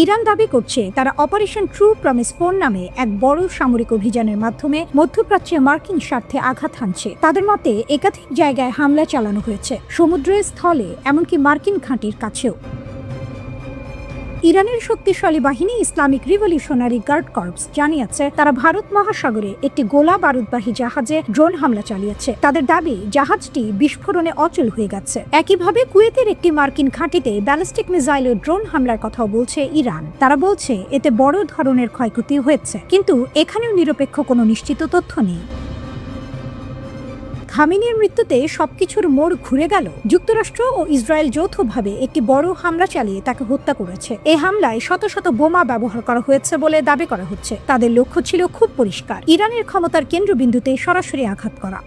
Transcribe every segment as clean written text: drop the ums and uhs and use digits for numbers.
Iran দাবি করছে তারা অপারেশন ট্রু প্রমিস 4 নামে এক বড় সামরিক অভিযানের মাধ্যমে মধ্যপ্রাচ্যে মার্কিন স্বার্থে আঘাত হানছে। তাদের মতে একাধিক জায়গায় হামলা চালানো হয়েছে, সমুদ্রে, স্থলে, এমনকি মার্কিন ঘাঁটির কাছেও। ইরানের শক্তিশালী বাহিনী ইসলামিক রিভলিউশনারি গার্ড কর্পস জানিয়েছে তারা ভারত মহাসাগরে একটি গোলা বারুদবাহী জাহাজে ড্রোন হামলা চালিয়েছে। তাদের দাবি জাহাজটি বিস্ফোরণে অচল হয়ে গেছে। একইভাবে কুয়েতের একটি মার্কিন ঘাঁটিতে ব্যালিস্টিক মিসাইল ও ড্রোন হামলার কথাও বলছে ইরান। তারা বলছে এতে বড় ধরনের ক্ষয়ক্ষতি হয়েছে, কিন্তু এখানেও নিরপেক্ষ কোনো নিশ্চিত তথ্য নেই। খামেনির মৃত্যুতে সবকিছুর মোড় ঘুরে গেল। যুক্তরাষ্ট্র ও ইসরায়েল যৌথভাবে একটি বড় হামলা চালিয়ে তাকে হত্যা করেছে। এই হামলায় শত শত বোমা ব্যবহার করা হয়েছে বলে দাবি করা হচ্ছে। তাদের লক্ষ্য ছিল খুব পরিষ্কার, ইরানের ক্ষমতার কেন্দ্রবিন্দুতে সরাসরি আঘাত করা।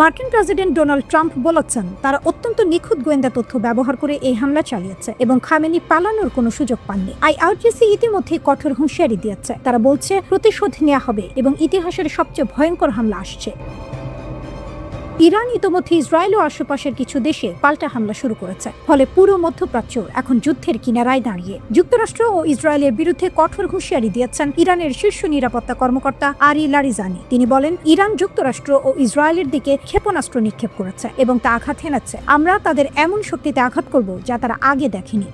মার্কিন প্রেসিডেন্ট ডোনাল্ড ট্রাম্প বলেছেন তারা অত্যন্ত নিখুঁত গোয়েন্দা তথ্য ব্যবহার করে এই হামলা চালিয়েছে এবং খামেনি পালানোর কোনো সুযোগ পাননি। আইআরজিসি ইতিমধ্যে কঠোর হুঁশিয়ারি দিয়েছে। তারা বলছে প্রতিশোধ নেওয়া হবে এবং ইতিহাসের সবচেয়ে ভয়ঙ্কর হামলা আসছে। ইরান ইতিমধ্যে ইসরায়েল ও আশেপাশের কিছু দেশে পাল্টা হামলা শুরু করেছে, ফলে পুরো মধ্যপ্রাচ্য এখন যুদ্ধের কিনারায় দাঁড়িয়ে। যুক্তরাষ্ট্র ও ইসরায়েলের বিরুদ্ধে কঠোর হুঁশিয়ারি দিয়েছেন ইরানের শীর্ষ নিরাপত্তা কর্মকর্তা আরি লারিজানি। তিনি বলেন, ইরান যুক্তরাষ্ট্র ও ইসরায়েলের দিকে ক্ষেপণাস্ত্র নিক্ষেপ করেছে এবং তা আঘাত হেনাচ্ছে। আমরা তাদের এমন শক্তিতে আঘাত করব যা তারা আগে দেখেনি।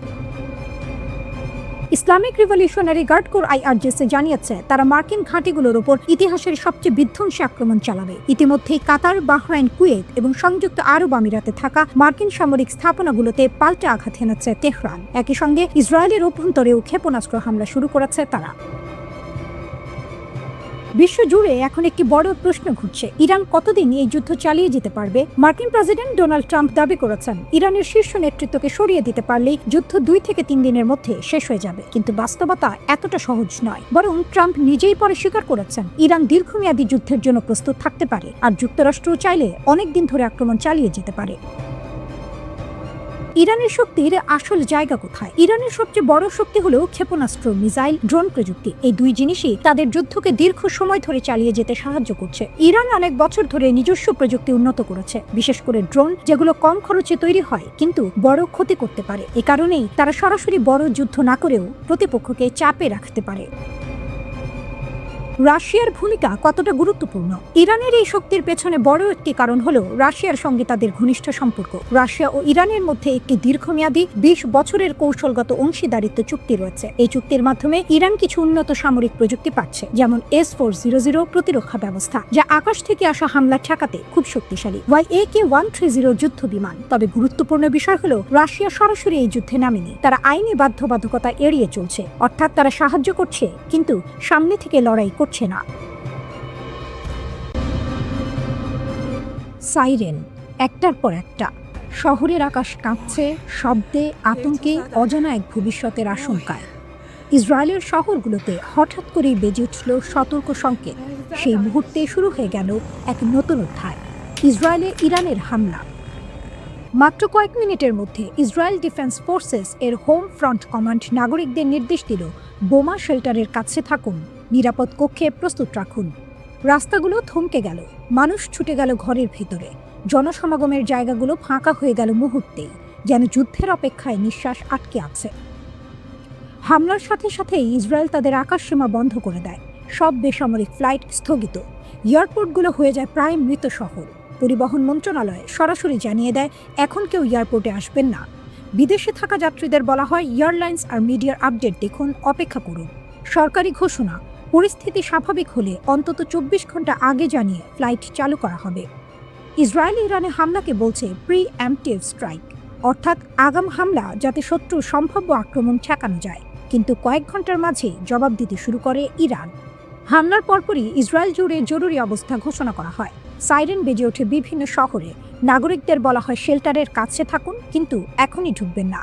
Islamic Revolutionary Guard Corps IRGC জানিয়েছে তারা মার্কিন ঘাঁটিগুলোর উপর ইতিহাসের সবচেয়ে বিধ্বংসী আক্রমণ চালাবে। ইতিমধ্যেই কাতার, বাহরাইন, কুয়েত এবং সংযুক্ত আরব আমিরাতে থাকা মার্কিন সামরিক স্থাপনাগুলোতে পাল্টা আঘাত হেনাচ্ছে তেহরান। একই সঙ্গে ইসরায়েলের অভ্যন্তরেও ক্ষেপণাস্ত্র হামলা শুরু করেছে তারা। বিশ্বজুড়ে এখন একটি বড় প্রশ্ন ঘুরছে, ইরান কতদিন এই যুদ্ধ চালিয়ে যেতে পারবে? মার্কিন প্রেসিডেন্ট ডোনাল্ড ট্রাম্প দাবি করেছেন ইরানের শীর্ষ নেতৃত্বকে সরিয়ে দিতে পারলেই যুদ্ধ 2 থেকে 3 দিনের মধ্যে শেষ হয়ে যাবে। কিন্তু বাস্তবতা এতটা সহজ নয়। বরং ট্রাম্প নিজেই পরে স্বীকার করেছেন ইরান দীর্ঘমেয়াদী যুদ্ধের জন্য প্রস্তুত থাকতে পারে, আর যুক্তরাষ্ট্র চাইলে অনেক দিন ধরে আক্রমণ চালিয়ে যেতে পারে। ইরানের শক্তির আসল জায়গা কোথায়? ইরানের সবচেয়ে বড় শক্তি হলো ক্ষেপণাস্ত্র, মিসাইল, ড্রোন প্রযুক্তি। এই দুই জিনিসই তাদের যুদ্ধকে দীর্ঘ সময় ধরে চালিয়ে যেতে সাহায্য করছে। ইরান অনেক বছর ধরে নিজস্ব প্রযুক্তি উন্নত করেছে, বিশেষ করে ড্রোন, যেগুলো কম খরচে তৈরি হয় কিন্তু বড় ক্ষতি করতে পারে। এ কারণেই তারা সরাসরি বড় যুদ্ধ না করেও প্রতিপক্ষকে চাপে রাখতে পারে। রাশিয়ার ভূমিকা কতটা গুরুত্বপূর্ণ? ইরানের এই শক্তির পেছনে বড় একটি কারণ হলো রাশিয়ার সঙ্গে তাদের ঘনিষ্ঠ সম্পর্ক। রাশিয়া ও ইরানের মধ্যে একটি দীর্ঘমেয়াদী 20 বছরের কৌশলগত অংশীদারিত্ব চুক্তি রয়েছে। এই চুক্তির মাধ্যমে ইরান কিছু উন্নত সামরিক প্রযুক্তি পাচ্ছে, যেমন S-400 প্রতিরক্ষা ব্যবস্থা, যা আকাশ থেকে আসা হামলা ঠেকাতে খুব শক্তিশালী, AK-130 যুদ্ধ বিমান। তবে গুরুত্বপূর্ণ বিষয় হলো রাশিয়া সরাসরি এই যুদ্ধে নামেনি। তারা আইনি বাধ্যবাধকতা এড়িয়ে চলছে, অর্থাৎ তারা সাহায্য করছে কিন্তু সামনে থেকে লড়াই করছে না। সাইরেন একটার পর একটা, শহরের আকাশ কাঁপছে শব্দে, আতঙ্কে, অজানা এক ভবিষ্যতের আশঙ্কায়। ইসরায়েলের শহরগুলোতে হঠাৎ করেই বেজে উঠল সতর্ক সংকেত। সেই মুহূর্তে শুরু হয়ে গেল এক নতুন অধ্যায়, ইসরায়েলে ইরানের হামলা। মাত্র কয়েক মিনিটের মধ্যে ইসরায়েল ডিফেন্স ফোর্সেস এর হোম ফ্রন্ট কমান্ড নাগরিকদের নির্দেশ দিল, বোমা শেল্টারের কাছে থাকুন, নিরাপদ কক্ষে প্রস্তুত রাখুন। রাস্তাগুলো থমকে গেল, মানুষ ছুটে গেল ঘরের ভিতরে, জনসমাগমের জায়গাগুলো ফাঁকা হয়ে গেল মুহূর্তেই, যেন যুদ্ধের অপেক্ষায় নিঃশ্বাস আটকে আছে। হামলার সাথে সাথেই ইসরায়েল তাদের আকাশসীমা বন্ধ করে দেয়। সব বেসামরিক ফ্লাইট স্থগিত, এয়ারপোর্টগুলো হয়ে যায় প্রায় মৃত শহর। পরিবহন মন্ত্রণালয় সরাসরি জানিয়ে দেয় এখন কেউ এয়ারপোর্টে আসবেন না। বিদেশে থাকা যাত্রীদের বলা হয় এয়ারলাইন্স আর মিডিয়ার আপডেট দেখুন, অপেক্ষা করুন। সরকারি ঘোষণা, পরিস্থিতি স্বাভাবিক হলে অন্তত 24 ঘন্টা আগে জানিয়ে ফ্লাইট চালু করা হবে। ইসরায়েল ইরানে হামলাকে বলছে প্রি-এম্পটিভ স্ট্রাইক, অর্থাৎ আগাম হামলা যাতে শত্রুর সম্ভাব্য আক্রমণ ঠেকানো যায়। কিন্তু কয়েক ঘন্টার মাঝেই জবাব দিতে শুরু করে ইরান। হামলার পরপরই ইসরায়েল জুড়ে জরুরি অবস্থা ঘোষণা করা হয়। সাইরেন বেজে ওঠে বিভিন্ন শহরে, নাগরিকদের বলা হয় শেল্টারের কাছে থাকুন, কিন্তু এখনই ঢুকবেন না।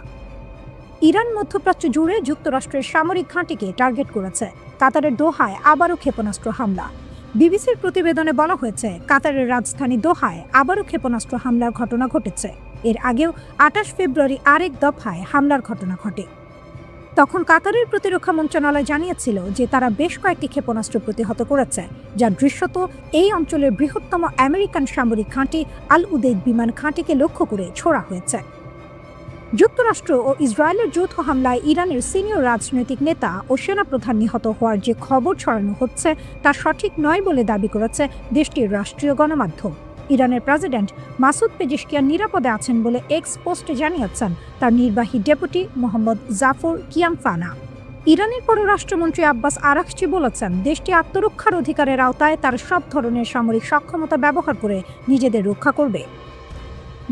ইরান মধ্যপ্রাচ্য জুড়ে যুক্তরাষ্ট্রের সামরিক ঘাঁটিকে টার্গেট করেছে। কাতারের দোহায় আবারও ক্ষেপণাস্ত্র হামলা। বিবিসির প্রতিবেদনে বলা হয়েছে কাতারের রাজধানী দোহায় আবারও ক্ষেপণাস্ত্র হামলার ঘটনা ঘটেছে। এর আগেও 28 ফেব্রুয়ারি আরেক দফায় হামলার ঘটনা ঘটে। তখন কাতারের প্রতিরক্ষা মন্ত্রণালয় জানিয়েছিল যে তারা বেশ কয়েকটি ক্ষেপণাস্ত্র প্রতিহত করেছে, যা দৃশ্যত এই অঞ্চলের বৃহত্তম আমেরিকান সামরিক ঘাঁটি আল উদেইদ বিমান ঘাঁটিকে লক্ষ্য করে ছোড়া হয়েছে। যুক্তরাষ্ট্র ও ইসরায়েলের যৌথ হামলায় ইরানের সিনিয়র রাজনৈতিক নেতা ও সেনাপ্রধান নিহত হওয়ার যে খবর ছড়ানো হচ্ছে তা সঠিক নয় বলে দাবি করেছে দেশটির রাষ্ট্রীয় গণমাধ্যম। ইরানের প্রেসিডেন্ট মাসুদ পেজেশকিয়ান নিরাপদে আছেন বলে এক্স পোস্টে জানিয়েছেন তার নির্বাহী ডেপুটি মোহাম্মদ জাফর কিয়ামফানা। ইরানের পররাষ্ট্রমন্ত্রী আব্বাস আরাকচি বলেছেন, দেশটি আত্মরক্ষার অধিকারের আওতায় তার সব ধরনের সামরিক সক্ষমতা ব্যবহার করে নিজেদের রক্ষা করবে।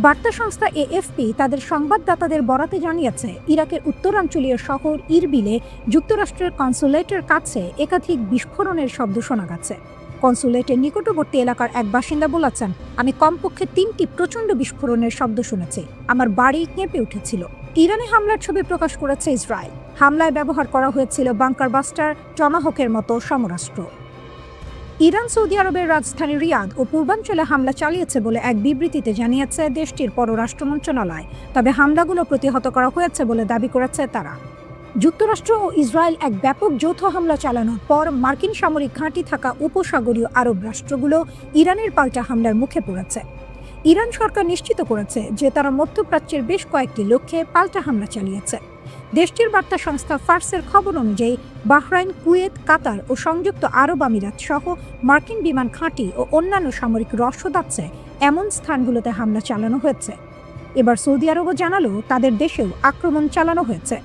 বার্তা সংস্থা এএফপি তাদের সংবাদদাতাদের বরাতে জানিয়েছে, ইরাকের উত্তরাঞ্চলীয় শহর ইরবিলে যুক্তরাষ্ট্রের কনসুলেটের কাছে একাধিক বিস্ফোরণের শব্দ শোনা গেছে। কনসুলেটের নিকটবর্তী এলাকার এক বাসিন্দা বলেছেন, আমি কমপক্ষে 3টি প্রচণ্ড বিস্ফোরণের শব্দ শুনেছি, আমার বাড়ি কেঁপে উঠেছিল। ইরানে হামলার ছবি প্রকাশ করেছে ইসরায়েল। হামলায় ব্যবহার করা হয়েছিল বাংকার বাস্টার, টমাহকের মতো সমরাস্ত্র। ইরান সৌদি আরবের রাজধানী রিয়াদ ও পূর্বাঞ্চলে হামলা চালিয়েছে বলে এক বিবৃতিতে জানিয়েছে দেশটির পররাষ্ট্র মন্ত্রণালয়। তবে হামলাগুলো প্রতিহত করা হয়েছে বলে দাবি করেছে তারা। যুক্তরাষ্ট্র ও ইসরায়েল এক ব্যাপক যৌথ হামলা চালানোর পর মার্কিন সামরিক ঘাঁটি থাকা উপসাগরীয় আরব রাষ্ট্রগুলো ইরানের পাল্টা হামলার মুখে পড়েছে। ইরান সরকার নিশ্চিত করেছে যে তারা মধ্যপ্রাচ্যের বেশ কয়েকটি লক্ষ্যে পাল্টা হামলা চালিয়েছে। দেশটির বার্তা সংস্থা ফার্সের খবর অনুযায়ী বাহরাইন, কুয়েত, কাতার ও সংযুক্ত আরব আমিরাত সহ মার্কিন বিমান ঘাঁটি ও অন্যান্য সামরিক রসদ আছে এমন স্থানগুলোতে হামলা চালানো হয়েছে। এবার সৌদি আরবও জানালো তাদের দেশেও আক্রমণ চালানো হয়েছে।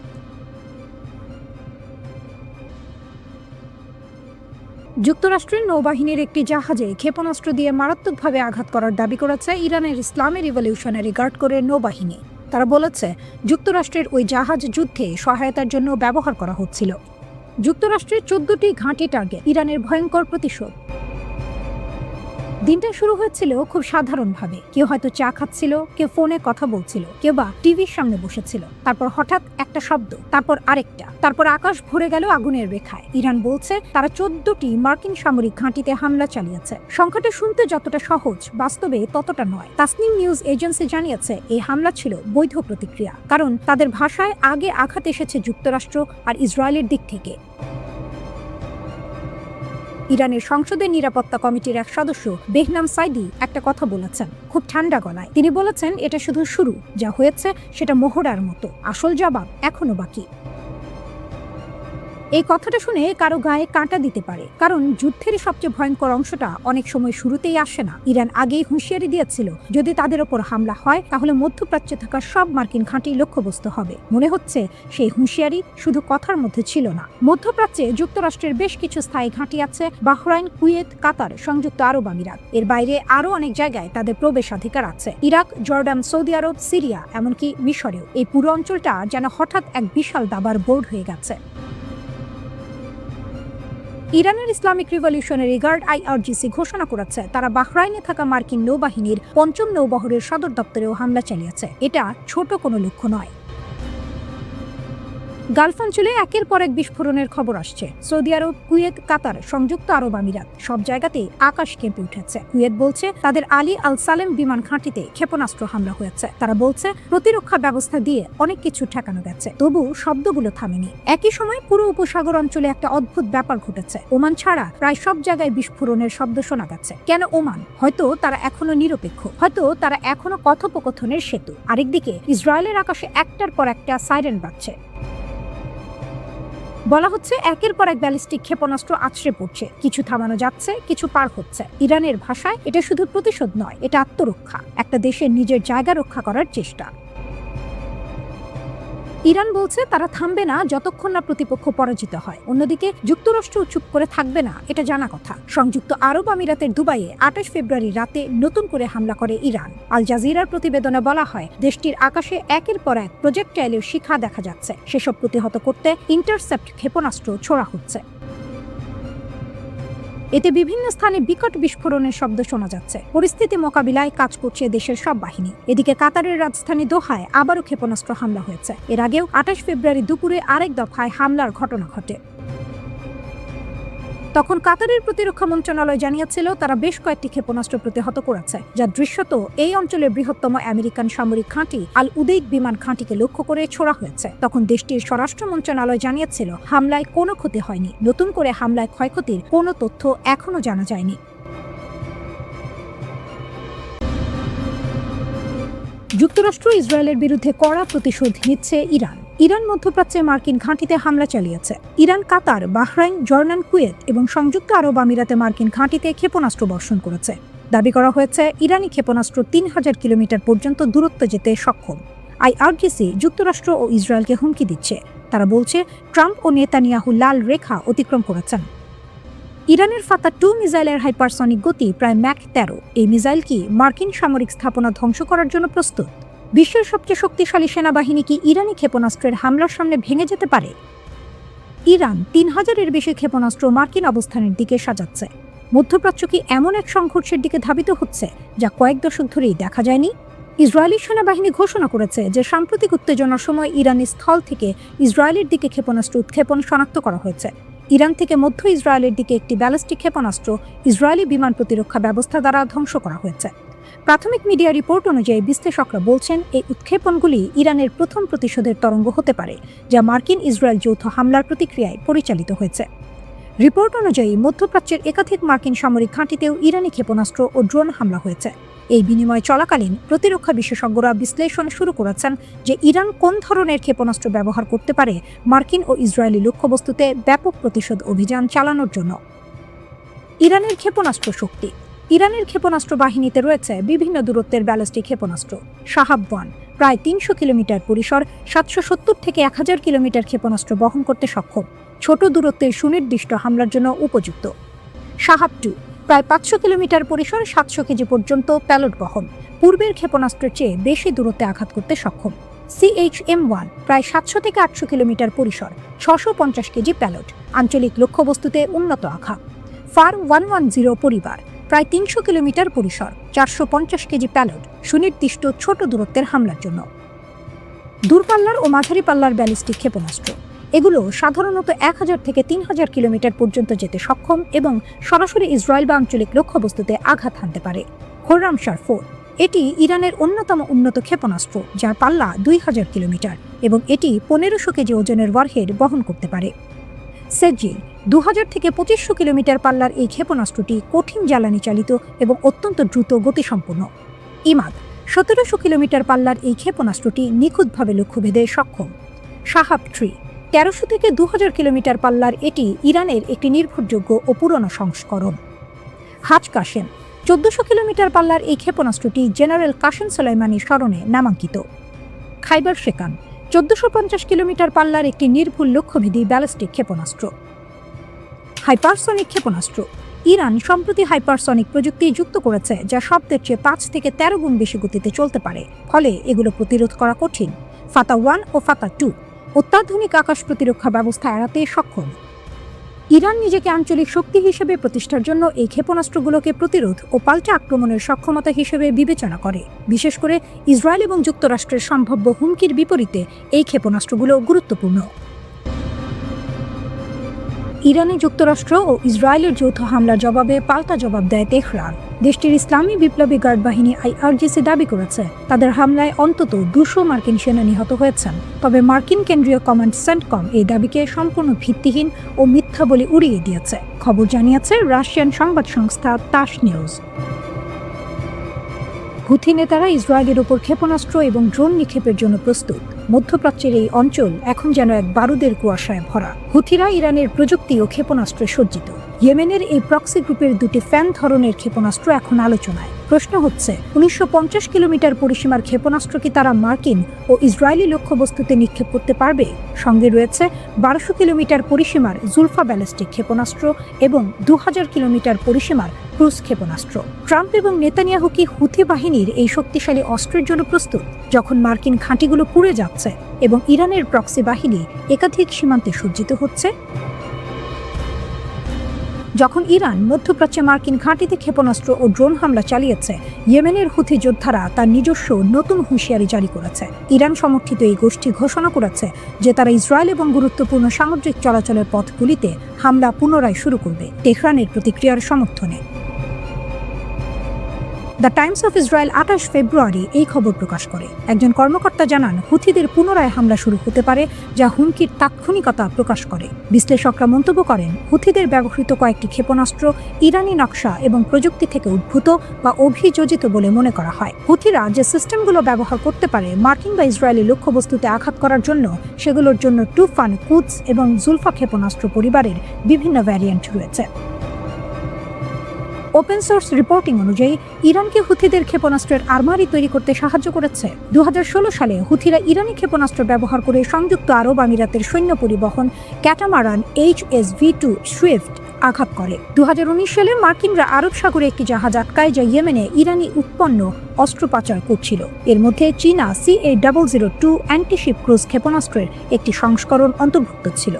যুক্তরাষ্ট্রের নৌবাহিনীর একটি জাহাজে ক্ষেপণাস্ত্র দিয়ে মারাত্মকভাবে আঘাত করার দাবি করেছে ইরানের ইসলামী রিভলিউশনারি গার্ড কোরের নৌবাহিনী। তারা বলেছে, যুক্তরাষ্ট্রের ওই জাহাজ যুদ্ধে সহায়তার জন্য ব্যবহার করা হচ্ছিল। যুক্তরাষ্ট্রের 14টি ঘাঁটি টার্গেট, ইরানের ভয়ঙ্কর প্রতিশোধ। দিনটা শুরু হয়েছিল খুব সাধারণভাবে। কেউ হয়তো চা খাচ্ছিল, কেউ ফোনে কথা বলছিল, কেউ বা টিভির সামনে বসেছিল। তারপর হঠাৎ একটা শব্দ, তারপর আরেকটা, তারপর আকাশ ভরে গেল আগুনের রেখায়। ইরান বলছে তারা 14টি মার্কিন সামরিক ঘাঁটিতে হামলা চালিয়েছে। সংখ্যাটা শুনতে যতটা সহজ, বাস্তবে ততটা নয়। তাসনিম নিউজ এজেন্সি জানিয়েছে এই হামলা ছিল বৈধ প্রতিক্রিয়া, কারণ তাদের ভাষায় আগে আঘাত এসেছে যুক্তরাষ্ট্র আর ইসরায়েলের দিক থেকে। ইরানের সংসদের নিরাপত্তা কমিটির এক সদস্য বেহনাম সাইদি একটা কথা বলেছেন খুব ঠান্ডা গলায়। তিনি বলেছেন, এটা শুধু শুরু, যা হয়েছে সেটা মোহরার মতো, আসল জবাব এখনো বাকি। এই কথাটা শুনে কারো গায়ে কাঁটা দিতে পারে, কারণ যুদ্ধের সবচেয়ে ভয়ঙ্কর অংশটা অনেক সময় শুরুতেই আসে না। ইরান আগেই হুঁশিয়ারি দিয়েছিল, যদি তাদের ওপর হামলা হয় তাহলে মধ্যপ্রাচ্যে থাকা সব মার্কিন ঘাঁটি লক্ষ্যবস্তু হবে। মনে হচ্ছে সেই হুঁশিয়ারি শুধু কথার মধ্যে ছিল না। মধ্যপ্রাচ্যে যুক্তরাষ্ট্রের বেশ কিছু স্থায়ী ঘাঁটি আছে, বাহরাইন, কুয়েত, কাতার, সংযুক্ত আরব আমিরাত। এর বাইরে আরও অনেক জায়গায় তাদের প্রবেশাধিকার আছে, ইরাক, জর্ডান, সৌদি আরব, সিরিয়া, এমনকি মিশরেও। এই পুরো অঞ্চলটা যেন হঠাৎ এক বিশাল দাবার বোর্ড হয়ে গেছে। ইরানের ইসলামিক রিভলিউশনারি গার্ড IRGC ঘোষণা করেছে তারা বাহরাইনে থাকা মার্কিন নৌবাহিনীর 5ম নৌবহরের সদর দপ্তরেও হামলা চালিয়েছে। এটা ছোট কোনো লক্ষ্য নয়। গালফ অঞ্চলে একের পর এক বিস্ফোরণের খবর আসছে। সৌদি আরব, কুয়েত, কাতার, সংযুক্ত আরব আমিরাত, সব জায়গাতেই আকাশ কেঁপে উঠেছে। কুয়েত বলছে তাদের আলী আল সালেম বিমান ঘাঁটিতে ক্ষেপণাস্ত্র হামলা হয়েছে। তারা বলছে প্রতিরক্ষা ব্যবস্থা দিয়ে অনেক কিছু ঠেকানো গেছে, তবু শব্দগুলো থামেনি। একই সময় পুরো উপসাগর অঞ্চলে একটা অদ্ভুত ব্যাপার ঘটেছে। ওমান ছাড়া প্রায় সব জায়গায় বিস্ফোরণের শব্দ শোনা গেছে। কেন ওমান? হয়তো তারা এখনো নিরপেক্ষ, হয়তো তারা এখনো কথোপকথনের সেতু। আরেকদিকে ইসরায়েলের আকাশে একটার পর একটা সাইরেন বাজছে। বলা হচ্ছে একের পর এক ব্যালিস্টিক ক্ষেপণাস্ত্র আছড়ে পড়ছে, কিছু থামানো যাচ্ছে, কিছু পার হচ্ছে। ইরানের ভাষায় এটা শুধু প্রতিশোধ নয়, এটা আত্মরক্ষা, একটা দেশের নিজের জায়গা রক্ষা করার চেষ্টা। ইরান বলছে তারা থামবে না যতক্ষণ না প্রতিপক্ষ পরাজিত হয়। অন্যদিকে যুক্তরাষ্ট্র চুপ করে থাকবে না, এটা জানা কথা। সংযুক্ত আরব আমিরাতের দুবাইয়ে 28 ফেব্রুয়ারি রাতে নতুন করে হামলা করে ইরান। আল জাজিরার প্রতিবেদনে বলা হয় দেশটির আকাশে একের পর এক প্রজেক্টাইলের শিখা দেখা যাচ্ছে। সেসব প্রতিহত করতে ইন্টারসেপ্ট ক্ষেপণাস্ত্র ছোড়া হচ্ছে। এতে বিভিন্ন স্থানে বিকট বিস্ফোরণের শব্দ শোনা যাচ্ছে। পরিস্থিতি মোকাবিলায় কাজ করছে দেশের সব বাহিনী। এদিকে কাতারের রাজধানী দোহায় আবারও ক্ষেপণাস্ত্র হামলা হয়েছে। এর আগেও 28 ফেব্রুয়ারি দুপুরে আরেক দফায় হামলার ঘটনা ঘটে। তখন কাতারের প্রতিরক্ষা মন্ত্রণালয় জানিয়েছিল তারা বেশ কয়েকটি ক্ষেপণাস্ত্র প্রতিহত করেছে, যা দৃশ্যত এই অঞ্চলের বৃহত্তম আমেরিকান সামরিক ঘাঁটি আল উদেইদ বিমান ঘাঁটিকে লক্ষ্য করে ছোড়া হয়েছে। তখন দেশটির স্বরাষ্ট্র মন্ত্রণালয় জানিয়েছিল হামলায় কোনো ক্ষতি হয়নি। নতুন করে হামলায় ক্ষয়ক্ষতির কোনো তথ্য এখনো জানা যায়নি। যুক্তরাষ্ট্র ইসরায়েলের বিরুদ্ধে কড়া প্রতিশোধ নিচ্ছে ইরান মধ্যপ্রাচ্যে মার্কিন ঘাঁটিতে হামলা চালিয়েছে। ইরান কাতার, বাহরাইন, জর্ডান, কুয়েত এবং সংযুক্ত আরব আমিরাতে মার্কিন ঘাঁটিতে ক্ষেপণাস্ত্র বর্ষণ করেছে। দাবি করা হয়েছে ইরানি ক্ষেপণাস্ত্র ৩,০০০ কিলোমিটার পর্যন্ত দূরত্ব যেতে সক্ষম। আইআরজিসি যুক্তরাষ্ট্র ও ইসরায়েলকে হুমকি দিচ্ছে। তারা বলছে ট্রাম্প ও নেতানিয়াহু লাল রেখা অতিক্রম করেছেন। ইরানের ফাতা-2 মিসাইলের হাইপারসনিক গতি প্রায় ম্যাক ১৩। এই মিসাইল কি মার্কিন সামরিক স্থাপনা ধ্বংস করার জন্য প্রস্তুত? বিশ্বের সবচেয়ে শক্তিশালী সেনাবাহিনী কি ইরানি ক্ষেপণাস্ত্রের হামলার সামনে ভেঙে যেতে পারে? ইরান ৩,০০০-এর বেশি ক্ষেপণাস্ত্র মার্কিন অবস্থানের দিকে সাজাচ্ছে। মধ্যপ্রাচ্য কি এমন এক সংঘর্ষের দিকে ধাবিত হচ্ছে যা কয়েক দশক ধরেই দেখা যায়নি? ইসরায়েলি সেনাবাহিনী ঘোষণা করেছে যে সাম্প্রতিক উত্তেজনার সময় ইরানি স্থল থেকে ইসরায়েলের দিকে ক্ষেপণাস্ত্র উৎক্ষেপণ শনাক্ত করা হয়েছে। ইরান থেকে মধ্য ইসরায়েলের দিকে একটি ব্যালিস্টিক ক্ষেপণাস্ত্র ইসরায়েলি বিমান প্রতিরক্ষা ব্যবস্থা দ্বারা ধ্বংস করা হয়েছে। প্রাথমিক মিডিয়া রিপোর্ট অনুযায়ী বিশ্লেষকরা বলছেন এই উৎক্ষেপণগুলি ইরানের প্রথম প্রতিশোধের তরঙ্গ হতে পারে, যা মার্কিন ইসরায়েল যৌথ হামলার প্রতিক্রিয়ায় পরিচালিত হয়েছে। রিপোর্ট অনুযায়ী মধ্যপ্রাচ্যের একাধিক মার্কিন সামরিক ঘাঁটিতেও ইরানি ক্ষেপণাস্ত্র ও ড্রোন হামলা হয়েছে। এই বিনিময় চলাকালীন প্রতিরক্ষা বিশেষজ্ঞরা বিশ্লেষণ শুরু করেছেন যে ইরান কোন ধরনের ক্ষেপণাস্ত্র ব্যবহার করতে পারে মার্কিন ও ইসরায়েলি লক্ষ্যবস্তুতে ব্যাপক প্রতিশোধ অভিযান চালানোর জন্য। ইরানের ক্ষেপণাস্ত্র শক্তি। ইরানের ক্ষেপণাস্ত্র বাহিনীতে রয়েছে বিভিন্ন দূরত্বের ব্যালিস্টিক ক্ষেপণাস্ত্র। শাহাব-1 প্রায় ৩০০ কিলোমিটার পরিসর, ৭৭০ থেকে ১,০০০ কিলোমিটার ক্ষেপণাস্ত্র বহন করতে সক্ষম, ছোট দূরত্বের সুনির্দিষ্ট হামলার জন্য উপযুক্ত। শাহাব-2 প্রায় ৫০০ কিলোমিটার পরিসর, ৭০০ কেজি পর্যন্ত প্যালোড বহন, পূর্বের ক্ষেপণাস্ত্রের চেয়ে বেশি দূরত্বে আঘাত করতে সক্ষম। CHM-1 প্রায় ৭০০ থেকে ৮০০ কিলোমিটার পরিসর, ৬৫০ কেজি প্যালোড, আঞ্চলিক লক্ষ্যবস্তুতে উন্নত আঘাত। FAR-110 পরিবার প্রায় ৩০০ কিলোমিটার পরিসর, ৪৫০ কেজি প্যালোড, সুনির্দিষ্ট ছোট দূরত্বের হামলার জন্য। দূরপাল্লার ও মাঝারি পাল্লার ব্যালিস্টিক ক্ষেপণাস্ত্র। এগুলো সাধারণত ১,০০০ থেকে ৩,০০০ কিলোমিটার পর্যন্ত যেতে সক্ষম এবং সরাসরি ইসরায়েল বা আঞ্চলিক লক্ষ্যবস্তুতে আঘাত হানতে পারে। খোররামশার-4 এটি ইরানের অন্যতম উন্নত ক্ষেপণাস্ত্র, যার পাল্লা ২,০০০ কিলোমিটার এবং এটি ১৫০০ কেজি ওজনের ওয়ারহেড বহন করতে পারে। সেজিল ২,০০০ থেকে ২৫০০ কিলোমিটার পাল্লার এই ক্ষেপণাস্ত্রটি কঠিন জ্বালানি চালিত এবং অত্যন্ত দ্রুত গতিসম্পন্ন। ইমাদ ১৭০০ কিলোমিটার পাল্লার এই ক্ষেপণাস্ত্রটি নিখুঁতভাবে লক্ষ্যভেদে সক্ষম। শাহাব-3 ১৩০০ থেকে ২,০০০ কিলোমিটার পাল্লার এটি ইরানের একটি নির্ভরযোগ্য ও পুরনো সংস্করণ। হাজ কাশেম ১৪০০ কিলোমিটার পাল্লার এই ক্ষেপণাস্ত্রটি জেনারেল কাশেম সোলাইমানির স্মরণে নামাঙ্কিত। খাইবার শেকান ১৪৫০ কিলোমিটার পাল্লার একটি নির্ভুল লক্ষ্যভেদী ব্যালিস্টিক ক্ষেপণাস্ত্র। হাইপারসনিক ক্ষেপণাস্ত্র। ইরান সম্প্রতি হাইপারসনিক প্রযুক্তি যুক্ত করেছে, যা শব্দের চেয়ে ৫ থেকে ১৩ গুণ বেশি গতিতে চলতে পারে, ফলে এগুলো প্রতিরোধ করা কঠিন। ফাতা-1 ও ফাতা-2 অত্যাধুনিক আকাশ প্রতিরক্ষা ব্যবস্থা এড়াতে সক্ষম। ইরান নিজেকে আঞ্চলিক শক্তি হিসেবে প্রতিষ্ঠার জন্য এই ক্ষেপণাস্ত্রগুলোকে প্রতিরোধ ও পাল্টা আক্রমণের সক্ষমতা হিসেবে বিবেচনা করে। বিশেষ করে ইসরায়েল এবং যুক্তরাষ্ট্রের সম্ভাব্য হুমকির বিপরীতে এই ক্ষেপণাস্ত্রগুলো গুরুত্বপূর্ণ। ইরানে যুক্তরাষ্ট্র ও ইসরায়েলের যৌথ হামলার জবাবে পাল্টা জবাব দেয় তেহরান। দেশটির ইসলামী বিপ্লবী গার্ড বাহিনী আইআরজিসি দাবি করেছে তাদের হামলায় অন্তত ২০০ মার্কিন সেনা নিহত হয়েছেন। তবে মার্কিন কেন্দ্রীয় কমান্ড সেন্টকম এই দাবিকে সম্পূর্ণ ভিত্তিহীন ও মিথ্যা বলে উড়িয়ে দিয়েছে। খবর জানিয়েছে রাশিয়ান সংবাদ সংস্থা তাস নিউজ। হুথি নেতারা ইসরায়েলের ওপর ক্ষেপণাস্ত্র এবং ড্রোন নিক্ষেপের জন্য প্রস্তুত। মধ্যপ্রাচ্যের এই অঞ্চল এখন যেন এক বারুদের কুয়াশায় ভরা। হুথিরা ইরানের প্রযুক্তি ও ক্ষেপণাস্ত্রে সজ্জিত। ইয়েমেনের এই প্রক্সি গ্রুপের দুটি ফ্যান ধরনের ক্ষেপণাস্ত্র এখন আলোচনায়। প্রশ্ন হচ্ছে ১৯৫০ কিলোমিটার পরিসীমার ক্ষেপণাস্ত্র কি তারা মার্কিন ও ইসরায়েলি লক্ষ্যবস্তুতে নিক্ষেপ করতে পারবে? সঙ্গে রয়েছে ১২০০ কিলোমিটার পরিসীমার জুলফা ব্যালিস্টিক ক্ষেপণাস্ত্র এবং ২,০০০ কিলোমিটার পরিসীমার ক্রুজ ক্ষেপণাস্ত্র। ট্রাম্প এবং নেতানিয়াহু কি হুথি বাহিনীর এই শক্তিশালী অস্ত্রের জন্য প্রস্তুত? যখন মার্কিন ঘাঁটিগুলো পুড়ে যাচ্ছে এবং ইরানের প্রক্সি বাহিনী একাধিক সীমান্তে সজ্জিত হচ্ছে, যখন ইরান মধ্যপ্রাচ্যে মার্কিন ঘাঁটিতে ক্ষেপণাস্ত্র ও ড্রোন হামলা চালিয়েছে, ইয়েমেনের হুথি যোদ্ধারা তার নিজস্ব নতুন হুঁশিয়ারি জারি করেছে। ইরান সমর্থিত এই গোষ্ঠী ঘোষণা করেছে যে তারা ইসরায়েল এবং গুরুত্বপূর্ণ সামুদ্রিক চলাচলের পথগুলিতে হামলা পুনরায় শুরু করবে, তেহরানের প্রতিক্রিয়ার সমর্থনে। দ্য টাইমস অফ ইসরায়েল 28 ফেব্রুয়ারি এই খবর প্রকাশ করে। একজন কর্মকর্তা জানান, হুথিদের পুনরায় হামলা শুরু হতে পারে, যা হুমকির তাৎক্ষণিকতা প্রকাশ করে। বিশ্লেষকরা মন্তব্য করেন, হুথিদের ব্যবহৃত কয়েকটি ক্ষেপণাস্ত্র ইরানি নকশা এবং প্রযুক্তি থেকে উদ্ভূত বা অভিযোজিত বলে মনে করা হয়। হুথিরা যে সিস্টেমগুলো ব্যবহার করতে পারে মার্কিন বা ইসরায়েলি লক্ষ্যবস্তুতে আঘাত করার জন্য, সেগুলোর জন্য টুফান, কুদস এবং জুলফা ক্ষেপণাস্ত্র পরিবারের বিভিন্ন ভ্যারিয়েন্ট রয়েছে। ওপেন সোর্স রিপোর্টিং অনুযায়ী ইরানকে হুথিদের ক্ষেপণাস্ত্রের আর্মারি তৈরি করতে সাহায্য করেছে। 2016 সালে হুথিরা ইরানি ক্ষেপণাস্ত্র ব্যবহার করে সংযুক্ত আরব আমিরাতের সৈন্য পরিবহন ক্যাটামারান HSV-2 সুইফট আঘাত করে। 2019 সালে মার্কিনরা আরব সাগরে একটি জাহাজ আটকায়, যা ইয়েমেনে ইরানি উৎপন্ন অস্ত্র পাচার করছিল। এর মধ্যে চীনা CA-002 অ্যান্টিশিপ ক্রুজ ক্ষেপণাস্ত্রের একটি সংস্করণ অন্তর্ভুক্ত ছিল।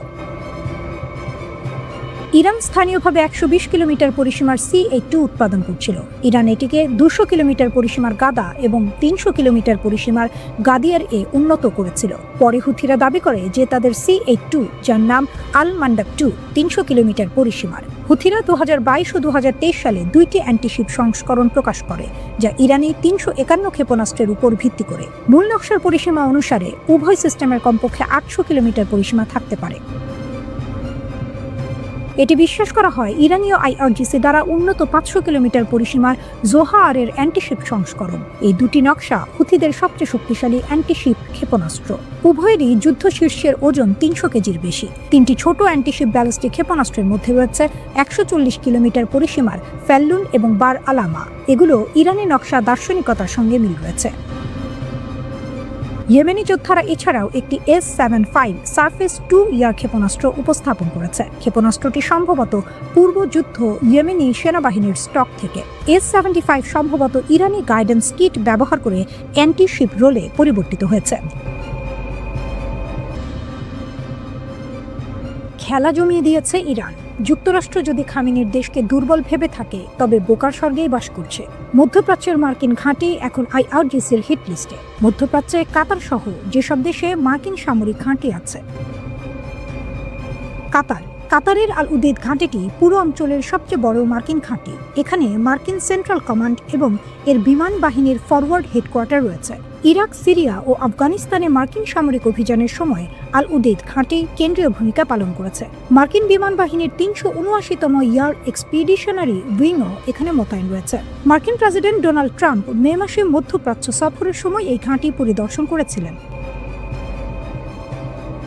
ইরান স্থানীয়ভাবে 120 কিলোমিটার পরিসীমার CA-2 উৎপাদন করছিল। ইরান এটিকে 200 কিলোমিটার পরিসীমার গাদা এবং 300 কিলোমিটার পরিসীমার গাদিয়ার উন্নত করেছিল। পরে হুথিরা দাবি করে যে তাদের CA-2, যার নাম আল মান্ডাব 2, 300 কিলোমিটার পরিসীমার। হুথিরা 2022 ও 2023 সালে 2টি অ্যান্টিশিপ সংস্করণ প্রকাশ করে, যা ইরানি 351 ক্ষেপণাস্ত্রের উপর ভিত্তি করে। মূল নকশার পরিসীমা অনুসারে উভয় সিস্টেমের কমপক্ষে 800 কিলোমিটার পরিসীমা থাকতে পারে। এটি বিশ্বাস করা হয় ইরানীয় IRGC দ্বারা উন্নত 500 কিলোমিটার পরিসীমার জোহারের অ্যান্টিশিপ সংস্করণ। এই দুটি নকশা হুথিদের সবচেয়ে শক্তিশালী অ্যান্টিশিপ ক্ষেপণাস্ত্র। উভয়েরই যুদ্ধ শীর্ষের ওজন 300 কেজির বেশি। 3টি ছোট অ্যান্টিশিপ ব্যালিস্টিক ক্ষেপণাস্ত্রের মধ্যে রয়েছে 140 কিলোমিটার পরিসীমার ফ্যাল্লুন এবং বার আলামা। এগুলো ইরানি নকশা দার্শনিকতার সঙ্গে মিল রয়েছে। ইয়েমেনি যোদ্ধারা এছাড়াও একটি S-75 সারফেস 2 ইয়ার ক্ষেপণাস্ত্র উপস্থাপন করেছে। ক্ষেপণাস্ত্রটি সম্ভবত পূর্ব যুদ্ধ ইয়েমেনি সেনাবাহিনীর স্টক থেকে। S-75 সম্ভবত ইরানি গাইডেন্স কিট ব্যবহার করে অ্যান্টিশিপ রোলে পরিবর্তিত হয়েছে। খেলা জমিয়ে দিয়েছে ইরান। যুক্তরাষ্ট্র যদি খামেনির দেশকে দুর্বল ভেবে থাকে, তবে বোকার স্বর্গেই বাস করছে। মধ্যপ্রাচ্যের মার্কিন ঘাঁটি এখন IRGCর হিট লিস্টে। মধ্যপ্রাচ্যে কাতার সহ যেসব দেশে মার্কিন সামরিক ঘাঁটি আছে। কাতারের আল উদেদ ঘাঁটিটি পুরো অঞ্চলের সবচেয়ে বড় মার্কিন ঘাঁটি। এখানে মার্কিন সেন্ট্রাল কমান্ড এবং এর বিমান বাহিনীর ফরওয়ার্ড হেডকোয়ার্টার রয়েছে। ইরাক, সিরিয়া ও আফগানিস্তানে মার্কিন সামরিক অভিযানের সময় আল উদেদ ঘাঁটি কেন্দ্রীয় ভূমিকা পালন করেছে। মার্কিন বিমান বাহিনীর 379তম ইয়ার এক্সপিডিশনারি উইংও এখানে মোতায়েন রয়েছে। মার্কিন প্রেসিডেন্ট ডোনাল্ড ট্রাম্প মে মাসে মধ্যপ্রাচ্য সফরের সময় এই ঘাঁটি পরিদর্শন করেছিলেন।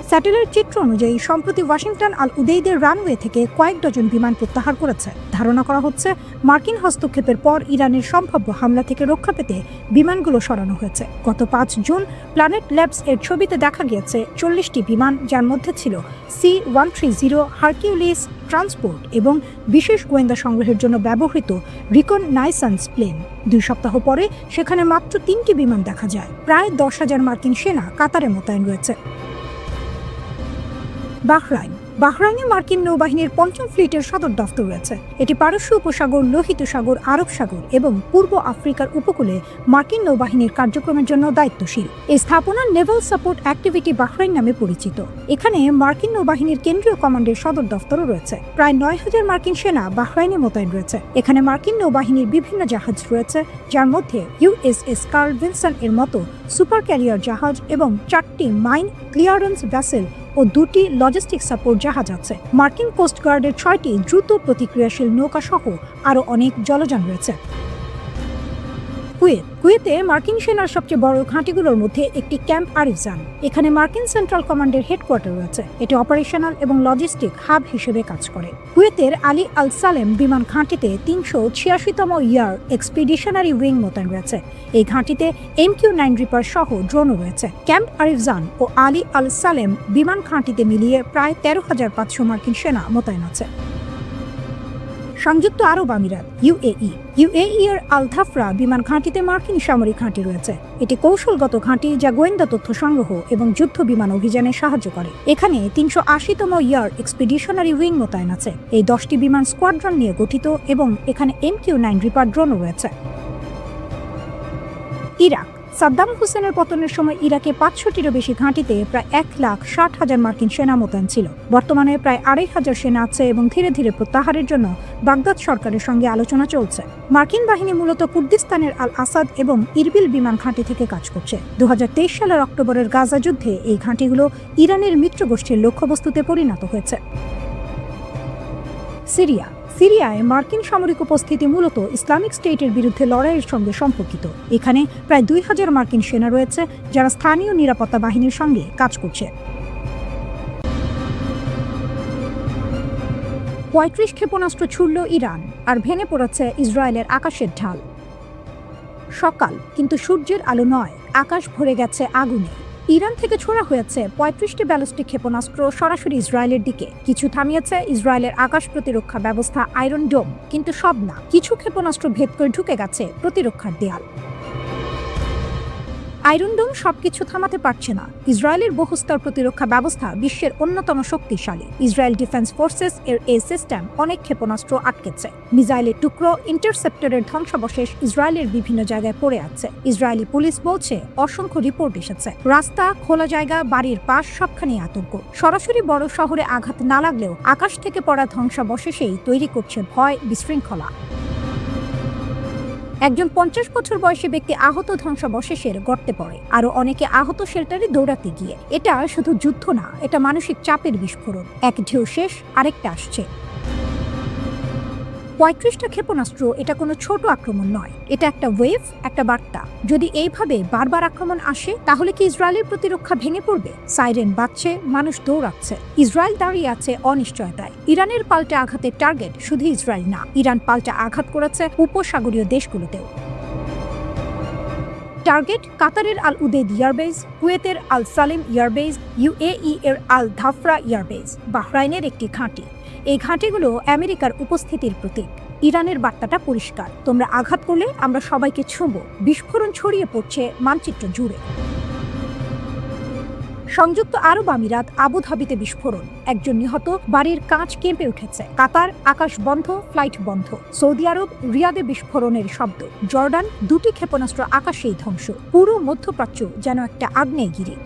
স্যাটেলাইট চিত্র অনুযায়ী সম্প্রতি ওয়াশিংটন আল উদেইদের রানওয়ে থেকে কয়েক ডজন বিমান প্রত্যাহার করেছে। ধারণা করা হচ্ছে মার্কিন হস্তক্ষেপের পর ইরানের সম্ভাব্য হামলা থেকে রক্ষা পেতে বিমানগুলো সরানো হয়েছে। গত 5 জুন প্ল্যানেট ল্যাবস এর ছবিতে দেখা গিয়েছে 40টি বিমান, যার মধ্যে ছিল C-130 হারকিউলিস ট্রান্সপোর্ট এবং বিশেষ গোয়েন্দা সংগ্রহের জন্য ব্যবহৃত রিকননাইসেন্স প্লেন। 2 সপ্তাহ পরে সেখানে মাত্র 3টি বিমান দেখা যায়। প্রায় 10,000 মার্কিন সেনা কাতারে মোতায়েন রয়েছে। বাহরাইনে মার্কিন নৌবাহিনীর 5ম ফ্লিটের সদর দফতর রয়েছে। এটি পারস্য উপসাগর, লোহিত সাগর, আরব সাগর এবং পূর্ব আফ্রিকার উপকূলে মার্কিন নৌবাহিনীর কার্যক্রমের জন্য দায়িত্বশীল। এই স্থাপনা নেভাল সাপোর্ট অ্যাক্টিভিটি বাহরাইন নামে পরিচিত। এখানে মার্কিন নৌবাহিনীর কেন্দ্রীয় কমান্ডের সদর দফতরও রয়েছে। প্রায় 9,000 মার্কিন সেনা বাহরাইনে মোতায়েন রয়েছে। এখানে মার্কিন নৌবাহিনীর বিভিন্ন জাহাজ রয়েছে, যার মধ্যে USS কার্ল ভিনসন এর মতো সুপার ক্যারিয়ার জাহাজ এবং 4টি মাইন ক্লিয়ারেন্স ভেসেল ও 2টি লজিস্টিক সাপোর্ট জাহাজ আছে। মার্কিন কোস্টগার্ডের 6টি দ্রুত প্রতিক্রিয়াশীল নৌকা সহ আরও অনেক জলযান রয়েছে। কুয়েতে মার্কিন সেনার সবচেয়ে বড় ঘাঁটিগুলোর মধ্যে একটি ক্যাম্প আরিফজান। এখানে মার্কিন সেন্ট্রাল কমান্ডের হেডকোয়ার্টার রয়েছে। এটি অপারেশনাল এবং লজিস্টিক হাব হিসেবে কাজ করে। কুয়েতের আলী আল সালেম বিমান ঘাঁটিতে 386তম ইয়ার এক্সপিডিশনারি উইং মোতায়েন রয়েছে। এই ঘাঁটিতে MQ-9 রিপার সহ ড্রোনও রয়েছে। ক্যাম্প আরিফজান ও আলী আল সালেম বিমান ঘাঁটিতে মিলিয়ে প্রায় 13,500 মার্কিন সেনা মোতায়েন আছে। সংযুক্ত আরব আমিরাত UAE এর আল ধাফরা বিমান ঘাঁটিতে মার্কিন সামরিক ঘাঁটি রয়েছে। এটি কৌশলগত ঘাঁটি যা গোয়েন্দা তথ্য সংগ্রহ এবং যুদ্ধ বিমান অভিযানে সাহায্য করে। এখানে 380তম ইয়ার এক্সপিডিশনারি উইং মোতায়েন আছে। এই 10টি বিমান স্কোয়াড্রন নিয়ে গঠিত এবং এখানে MQ-9 রিপার ড্রোনও রয়েছে। সাদ্দাম হোসেনের পতনের সময় ইরাকে ৫০০টিরও বেশি ঘাঁটিতে প্রায় ১,৬০,০০০ মার্কিন সেনা মোতায়েন ছিল। বর্তমানে প্রায় ২৫০০ সেনা আছে এবং ধীরে ধীরে প্রত্যাহারের জন্য বাগদাদ সরকারের সঙ্গে আলোচনা চলছে। মার্কিন বাহিনী মূলত কুর্দিস্তানের আল আসাদ এবং ইরবিল বিমান ঘাঁটি থেকে কাজ করছে। ২০২৩ সালের অক্টোবরের গাজা যুদ্ধে এই ঘাঁটিগুলো ইরানের মিত্রগোষ্ঠীর লক্ষ্যবস্তুতে পরিণত হয়েছে। সিরিয়ায় মার্কিন সামরিক উপস্থিতি মূলত ইসলামিক স্টেটের বিরুদ্ধে লড়াইয়ের সঙ্গে সম্পর্কিত। এখানে প্রায় ২,০০০ মার্কিন সেনা রয়েছে যারা স্থানীয় নিরাপত্তা বাহিনীর সঙ্গে কাজ করছে। ৩৫ ক্ষেপণাস্ত্র ছুড়ল ইরান, আর ভেঙে পড়েছে ইসরায়েলের আকাশের ঢাল। সকাল, কিন্তু সূর্যের আলো নয়, আকাশ ভরে গেছে আগুনে। ইরান থেকে ছোড়া হয়েছে ৩৫টি ব্যালিস্টিক ক্ষেপণাস্ত্র সরাসরি ইসরায়েলের দিকে। কিছু থামিয়েছে ইসরায়েলের আকাশ প্রতিরক্ষা ব্যবস্থা আয়রন ডোম, কিন্তু সব না। কিছু ক্ষেপণাস্ত্র ভেদ করে ঢুকে গেছে প্রতিরক্ষার দেয়াল। আয়রন ডোম সবকিছু থামাতে পারছে না। ইসরায়েলের বহুস্তর প্রতিরক্ষা ব্যবস্থা বিশ্বের অন্যতম শক্তিশালী। ইসরায়েল ডিফেন্স ফোর্সেস এর এই সিস্টেম অনেক ক্ষেপণাস্ত্র আটকেছে। মিসাইলের টুকরো, ইন্টারসেপ্টরের ধ্বংসাবশেষ ইসরায়েলের বিভিন্ন জায়গায় পড়ে আছে। ইসরায়েলি পুলিশ বলছে অসংখ্য রিপোর্ট এসেছে। রাস্তা, খোলা জায়গা, বাড়ির পাশ সবখানেই আতঙ্ক। সরাসরি বড় শহরে আঘাত না লাগলেও আকাশ থেকে পড়া ধ্বংসাবশেষেই তৈরি করছে ভয়, বিশৃঙ্খলা। একজন ৫০ বছর বয়সী ব্যক্তি আহত ধ্বংসাবশেষের গর্তে পড়ে, আরও অনেকে আহত শেল্টারে দৌড়াতে গিয়ে। এটা শুধু যুদ্ধ না, এটা মানসিক চাপের বিস্ফোরণ। এক ঢেউ শেষ, আরেকটা আসছে। ৩৫টা ক্ষেপণাস্ত্র এটা কোনো ছোট আক্রমণ নয়, এটা একটা ওয়েভ, একটা বার্তা। যদি এইভাবে বারবার আক্রমণ আসে, তাহলে কি ইসরায়েলের প্রতিরক্ষা ভেঙে পড়বে? সাইরেন বাজছে, মানুষ দৌড়াচ্ছে। ইসরায়েল দাঁড়িয়ে আছে অনিশ্চয়তায়। ইরানের পাল্টা আঘাতের টার্গেট শুধু ইসরায়েল না, ইরান পাল্টা আঘাত করেছে উপসাগরীয় দেশগুলোতেও। টার্গেট কাতারের আল উদেদ এয়ারবেজ, কুয়েতের আল সালিম এয়ারবেজ, ইউএই এর আল ধাফরা এয়ারবেজ, বাহরাইনের একটি ঘাঁটি। এই ঘাঁটিগুলো আমেরিকার উপস্থিতির প্রতীক। ইরানের বার্তাটা পরিষ্কার, তোমরা আঘাত করলে আমরা সবাইকে ছুঁব। বিস্ফোরণ ছড়িয়ে পড়ছে মানচিত্র জুড়ে। সংযুক্ত আরব আমিরাত, আবুধাবিতে বিস্ফোরণ, একজন নিহত, বাড়ির কাঁচ কেঁপে উঠেছে। কাতার, আকাশ বন্ধ, ফ্লাইট বন্ধ। সৌদি আরব, রিয়াদে বিস্ফোরণের শব্দ। জর্ডান, 2টি ক্ষেপণাস্ত্র আকাশেই ধ্বংস। পুরো মধ্যপ্রাচ্য যেন একটা আগ্নেয়গিরি।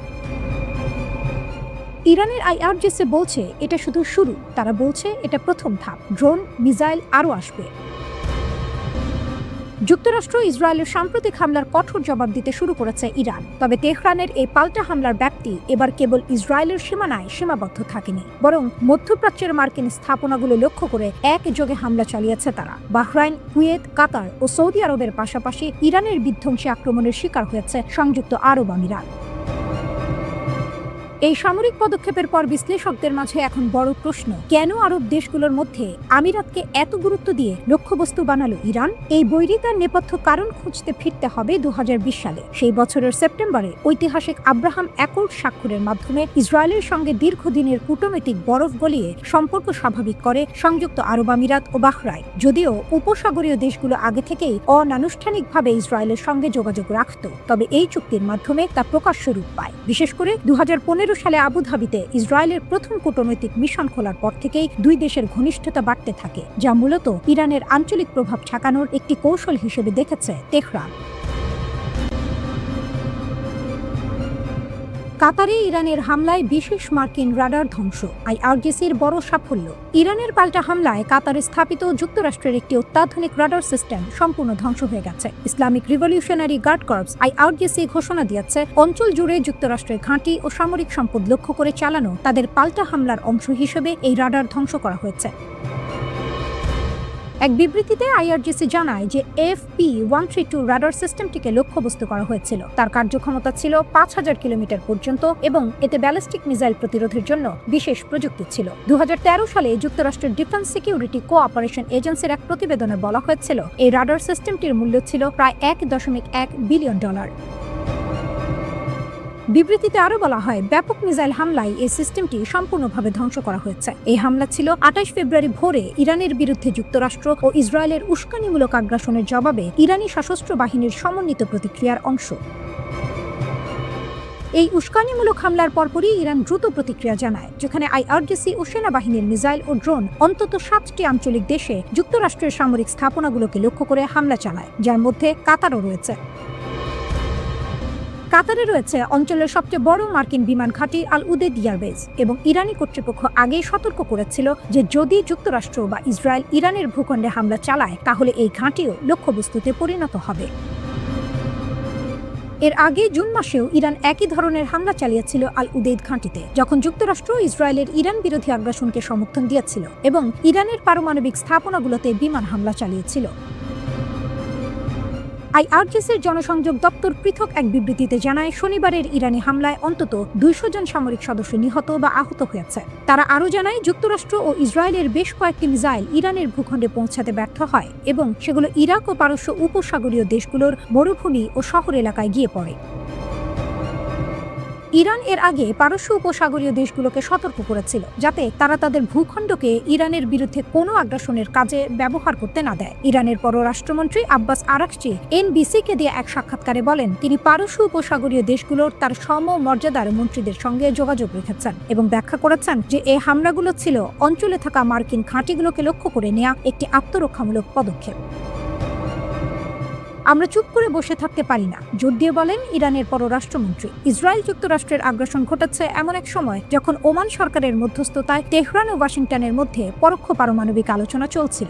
ইরানের আইআরজিসি বলছে এটা শুধু শুরু। তারা বলছে এটা প্রথম ধাপ। ড্রোন, মিসাইল আরও আসবে। যুক্তরাষ্ট্র ইসরায়েলের সাম্প্রতিক হামলার কঠোর জবাব দিতে শুরু করেছে ইরান। তবে তেহরানের এই পাল্টা হামলার ব্যাপ্তি এবার কেবল ইসরায়েলের সীমানায় সীমাবদ্ধ থাকেনি, বরং মধ্যপ্রাচ্যের মার্কিন স্থাপনাগুলো লক্ষ্য করে একযোগে হামলা চালিয়েছে তারা। বাহরাইন, কুয়েত, কাতার ও সৌদি আরবের পাশাপাশি ইরানের বিধ্বংসী আক্রমণের শিকার হয়েছে সংযুক্ত আরব আমিরাত। এই সামরিক পদক্ষেপের পর বিশ্লেষকদের মাঝে এখন বড় প্রশ্ন, কেন আরব দেশগুলোর মধ্যে আমিরাতকে এত গুরুত্ব দিয়ে লক্ষ্যবস্তু বানালো ইরান? এই বৈরিতার নেপথ্য কারণ খুঁজতে ফিরতে হবে ২০২০ সালে। সেই বছরের সেপ্টেম্বরে ঐতিহাসিক আব্রাহাম অ্যাকর্ড স্বাক্ষরের মাধ্যমে ইসরায়েলের সঙ্গে দীর্ঘদিনের কূটনৈতিক বরফ গলিয়ে সম্পর্ক স্বাভাবিক করে সংযুক্ত আরব আমিরাত ও বাহরাইন। যদিও উপসাগরীয় দেশগুলো আগে থেকেই অনানুষ্ঠানিকভাবে ইসরায়েলের সঙ্গে যোগাযোগ রাখত, তবে এই চুক্তির মাধ্যমে তা প্রকাশ্য রূপ পায়। বিশেষ করে ২০১৫ সালে আবুধাবিতে ইসরায়েলের প্রথম কূটনৈতিক মিশন খোলার পর থেকেই দুই দেশের ঘনিষ্ঠতা বাড়তে থাকে, যা মূলত ইরানের আঞ্চলিক প্রভাব ঠেকানোর একটি কৌশল হিসেবে দেখেছে তেহরান। কাতারে ইরানের হামলায় বিশেষ মার্কিন রাডার ধ্বংস, আইআরজিসির বড় সাফল্য। ইরানের পাল্টা হামলায় কাতারে স্থাপিত যুক্তরাষ্ট্রের একটি অত্যাধুনিক রাডার সিস্টেম সম্পূর্ণ ধ্বংস হয়ে গেছে। Islamic Revolutionary Guard Corps IRGC ঘোষণা দিয়েছে অঞ্চল জুড়ে যুক্তরাষ্ট্রের ঘাঁটি ও সামরিক সম্পদ লক্ষ্য করে চালানো তাদের পাল্টা হামলার অংশ হিসেবে এই রাডার ধ্বংস করা হয়েছে। এক বিবৃতিতে আইআরজিসি জানায় যে FP-132 রাডার সিস্টেমটিকে লক্ষ্যবস্তু করা হয়েছিল। তার কার্যক্ষমতা ছিল ৫,০০০ কিলোমিটার পর্যন্ত এবং এতে ব্যালিস্টিক মিসাইল প্রতিরোধের জন্য বিশেষ প্রযুক্তি ছিল। ২০১৩ সালে যুক্তরাষ্ট্রের ডিফেন্স সিকিউরিটি কোঅপারেশন এজেন্সির এক প্রতিবেদনে বলা হয়েছিল এই রাডার সিস্টেমটির মূল্য ছিল প্রায় $1.1 বিলিয়ন। বিবৃতিতে আরও বলা হয়, ব্যাপক মিসাইল হামলায় এই সিস্টেমটি সম্পূর্ণভাবে ধ্বংস করা হয়েছে। এই হামলা ছিল ২৮ ফেব্রুয়ারি ভোরে ইরানের বিরুদ্ধে যুক্তরাষ্ট্র ও ইসরায়েলের উস্কানিমূলক আগ্রাসনের জবাবে ইরানি সশস্ত্র বাহিনীর সমন্বিত প্রতিক্রিয়ার অংশ। এই উস্কানিমূলক হামলার পরপরই ইরান দ্রুত প্রতিক্রিয়া জানায়, যেখানে আইআরজিসি ও সেনাবাহিনীর মিসাইল ও ড্রোন অন্তত ৭টি আঞ্চলিক দেশে যুক্তরাষ্ট্রের সামরিক স্থাপনাগুলোকে লক্ষ্য করে হামলা চালায়, যার মধ্যে কাতারও রয়েছে। কাতারে রয়েছে অঞ্চলের সবচেয়ে বড় মার্কিন বিমান ঘাঁটি আল উদেদ এয়ারবেজ এবং ইরানি কর্তৃপক্ষ আগেই সতর্ক করেছিল যে যদি যুক্তরাষ্ট্র বা ইসরায়েল ইরানের ভূখণ্ডে হামলা চালায় তাহলে এই ঘাঁটিও লক্ষ্যবস্তুতে পরিণত হবে। এর আগে জুন মাসেও ইরান একই ধরনের হামলা চালিয়েছিল আল উদেদ ঘাঁটিতে, যখন যুক্তরাষ্ট্র ইসরায়েলের ইরান বিরোধী আগ্রাসনকে সমর্থন দিয়েছিল এবং ইরানের পারমাণবিক স্থাপনাগুলোতে বিমান হামলা চালিয়েছিল। আইআরজিসির জনসংযোগ দপ্তর পৃথক এক বিবৃতিতে জানায়, শনিবারের ইরানি হামলায় অন্তত 200 জন সামরিক সদস্য নিহত বা আহত হয়েছে। তারা আরও জানায়, যুক্তরাষ্ট্র ও ইসরায়েলের বেশ কয়েকটি মিসাইল ইরানের ভূখণ্ডে পৌঁছাতে ব্যর্থ হয় এবং সেগুলো ইরাক ও পারস্য উপসাগরীয় দেশগুলোর মরুভূমি ও শহর এলাকায় গিয়ে পড়ে। ইরান এর আগে পারস্য উপসাগরীয় দেশগুলোকে সতর্ক করেছিল যাতে তারা তাদের ভূখণ্ডকে ইরানের বিরুদ্ধে কোনো আগ্রাসনের কাজে ব্যবহার করতে না দেয়। ইরানের পররাষ্ট্রমন্ত্রী আব্বাস আরাকচি এনবিসিকে দিয়ে এক সাক্ষাৎকারে বলেন, তিনি পারস্য উপসাগরীয় দেশগুলোর তার সমমর্যাদার মন্ত্রীদের সঙ্গে যোগাযোগ রেখেছেন এবং ব্যাখ্যা করেছেন যে এই হামলাগুলো ছিল অঞ্চলে থাকা মার্কিন ঘাঁটিগুলোকে লক্ষ্য করে নেওয়া একটি আত্মরক্ষামূলক পদক্ষেপ। আমরা চুপ করে বসে থাকতে পারি না, জোর দিয়ে বলেন ইরানের পররাষ্ট্রমন্ত্রী। ইসরায়েল যুক্তরাষ্ট্রের আগ্রাসন ঘটাচ্ছে এমন এক সময় যখন ওমান সরকারের মধ্যস্থতায় তেহরান ও ওয়াশিংটনের মধ্যে পরোক্ষ পারমাণবিক আলোচনা চলছিল।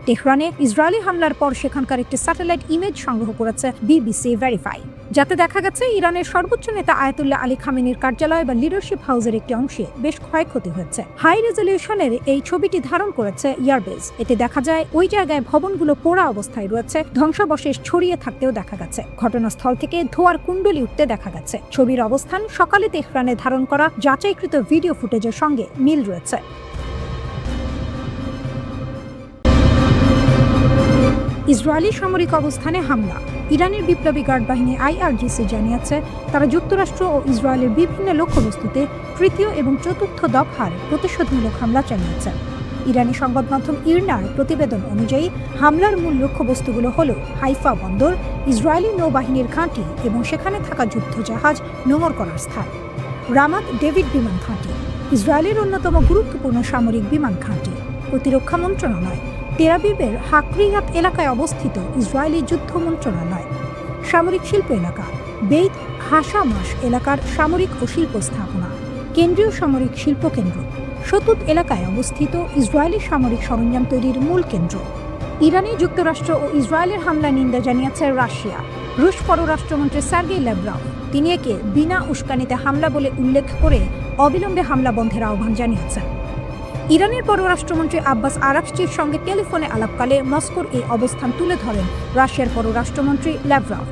তেহরানে ইসরায়েলি হামলার পর সেখানকার একটি স্যাটেলাইট ইমেজ সংগ্রহ করেছে বিবিসি ভেরিফাই, যাতে দেখা গেছে ইরানের সর্বোচ্চ নেতা আয়াতুল্লাহ আলী খামেনির কার্যালয় বা লিডারশিপ হাউসের একটি অংশে বেশ ক্ষয়ক্ষতি হয়েছে। হাই রেজলিউশনের এই ছবিটি ধারণ করেছে এয়ারবেজ। এতে দেখা যায় ওই জায়গায় ভবনগুলো পোড়া অবস্থায় রয়েছে, ধ্বংসাবশেষ ছড়িয়ে থাকতেও দেখা গেছে। ঘটনাস্থল থেকে ধোঁয়ার কুণ্ডলি উঠতে দেখা গেছে। ছবির অবস্থান সকালে তেহরানে ধারণ করা যাচাইকৃত ভিডিও ফুটেজের সঙ্গে মিল রয়েছে। ইসরায়েলি সামরিক অবস্থানে হামলা। ইরানের বিপ্লবী গার্ড বাহিনী আইআরজিসি জানিয়েছে, তারা যুক্তরাষ্ট্র ও ইসরায়েলের বিভিন্ন লক্ষ্যবস্তুতে তৃতীয় এবং চতুর্থ দফার প্রতিশোধমূলক হামলা চালিয়েছে। ইরানি সংবাদ মাধ্যম ইরনার প্রতিবেদন অনুযায়ী হামলার মূল লক্ষ্যবস্তুগুলো হল হাইফা বন্দর, ইসরায়েলি নৌবাহিনীর ঘাঁটি এবং সেখানে থাকা যুদ্ধজাহাজ নোঙর করার স্থান, রামাত ডেভিড বিমান ঘাঁটি, ইসরায়েলের অন্যতম গুরুত্বপূর্ণ সামরিক বিমান ঘাঁটি, প্রতিরক্ষা মন্ত্রণালয়, তেল আবিবের হাকরিয়াত এলাকায় অবস্থিত ইসরায়েলি যুদ্ধ মন্ত্রণালয়, সামরিক শিল্প এলাকা, বেইত হাসামাস এলাকার সামরিক ও শিল্প স্থাপনা, কেন্দ্রীয় সামরিক শিল্প কেন্দ্র, শতুত এলাকায় অবস্থিত ইসরায়েলি সামরিক সরঞ্জাম তৈরির মূল কেন্দ্র। ইরানে যুক্তরাষ্ট্র ও ইসরায়েলের হামলা নিন্দা জানিয়েছে রাশিয়া। রুশ পররাষ্ট্রমন্ত্রী সার্গেই ল্যাভরভ তিনি একে বিনা উস্কানিতে হামলা বলে উল্লেখ করে অবিলম্বে হামলা বন্ধের আহ্বান জানিয়েছেন। ইরানের পররাষ্ট্রমন্ত্রী আব্বাস আরাকচির সঙ্গে টেলিফোনে আলাপকালে মস্কোর এই অবস্থান তুলে ধরেন রাশিয়ার পররাষ্ট্রমন্ত্রী ল্যাভরভ।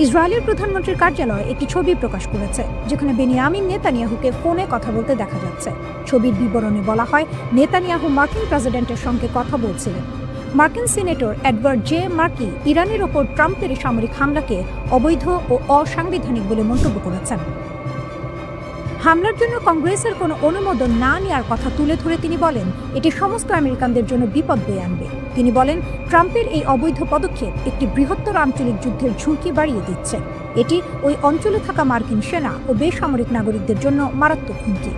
ইসরায়েলের প্রধানমন্ত্রীর কার্যালয় একটি ছবি প্রকাশ করেছে যেখানে বেনিয়ামিন নেতানিয়াহুকে ফোনে কথা বলতে দেখা যাচ্ছে। ছবির বিবরণে বলা হয়, নেতানিয়াহু মার্কিন প্রেসিডেন্টের সঙ্গে কথা বলছিলেন। মার্কিন সিনেটর এডওয়ার্ড জে মার্কি ইরানের ওপর ট্রাম্পের সামরিক হামলাকে অবৈধ ও অসাংবিধানিক বলে মন্তব্য করেছেন। হামলার জন্য কংগ্রেসের কোনো অনুমোদন না নেওয়ার কথা তুলে ধরে তিনি বলেন, এটি সমস্ত আমেরিকানদের জন্য বিপদ বয়ে আনবে। তিনি বলেন, ট্রাম্পের এই অবৈধ পদক্ষেপ একটি বৃহত্তর আঞ্চলিক যুদ্ধের ঝুঁকি বাড়িয়ে দিচ্ছে। এটি ওই অঞ্চলে থাকা মার্কিন সেনা ও বেসামরিক নাগরিকদের জন্য মারাত্মক হুমকি।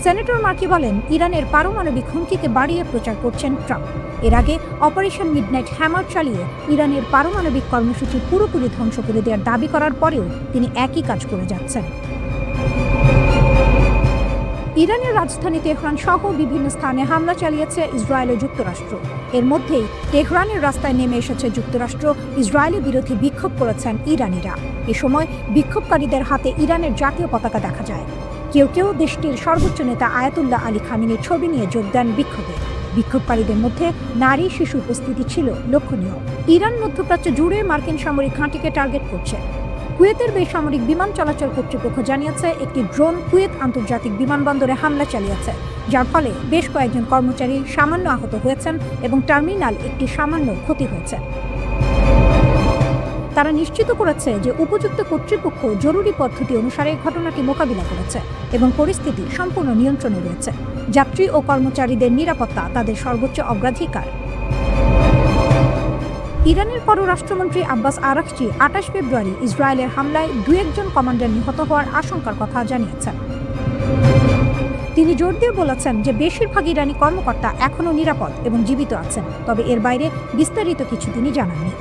সেনেটর মার্কি বলেন, ইরানের পারমাণবিক হুমকিকে বাড়িয়ে প্রচার করছেন ট্রাম্প। এর আগে অপারেশন মিডনাইট হ্যামার চালিয়ে ইরানের পারমাণবিক কর্মসূচি পুরোপুরি ধ্বংস করে দেওয়ার দাবি করার পরেও তিনি একই কাজ করে যাচ্ছেন। ইরানের রাজধানী তেহরান সহ বিভিন্ন স্থানে হামলা চালিয়েছে ইসরায়েল ও যুক্তরাষ্ট্র। এর মধ্যেই তেহরানের রাস্তায় নেমে এসেছে যুক্তরাষ্ট্র। ইসরায়েলি বিরোধী বিক্ষোভ করেছেন ইরানিরা। এ সময় বিক্ষোভকারীদের হাতে ইরানের জাতীয় পতাকা দেখা যায়। কেউ কেউ দেশটির সর্বোচ্চ নেতা আয়াতুল্লাহ আলী খামেনির ছবি নিয়ে যোগ দেন বিক্ষোভে। বিক্ষোভকারীদের মধ্যে নারী শিশু উপস্থিতি ছিল লক্ষণীয়। ইরান মধ্যপ্রাচ্য জুড়ে মার্কিন সামরিক ঘাঁটিকে টার্গেট করছে। কুয়েতের বেসামরিক বিমান চলাচল কর্তৃপক্ষ জানিয়েছে, একটি ড্রোন কুয়েত আন্তর্জাতিক বিমানবন্দরে হামলা চালিয়েছে, যার ফলে বেশ কয়েকজন কর্মচারী সামান্য আহত হয়েছেন এবং টার্মিনাল একটি সামান্য ক্ষতি হয়েছে। তারা নিশ্চিত করেছে যে উপযুক্ত কর্তৃপক্ষ জরুরি পদ্ধতি অনুসারে ঘটনাটি মোকাবিলা করেছে এবং পরিস্থিতি সম্পূর্ণ নিয়ন্ত্রণে রয়েছে। যাত্রী ও কর্মচারীদের নিরাপত্তা তাদের সর্বোচ্চ অগ্রাধিকার। ইরানের পররাষ্ট্রমন্ত্রী আব্বাস আরাকচি 28 ফেব্রুয়ারি ইসরায়েলের হামলায় 2-1 কমান্ডার নিহত হওয়ার আশঙ্কার কথা জানিয়েছেন। তিনি জোর দিয়ে বলেছেন যে বেশিরভাগ ইরানি কর্মকর্তা এখনও নিরাপদ এবং জীবিত আছেন, তবে এর বাইরে বিস্তারিত কিছু তিনি জানাননি।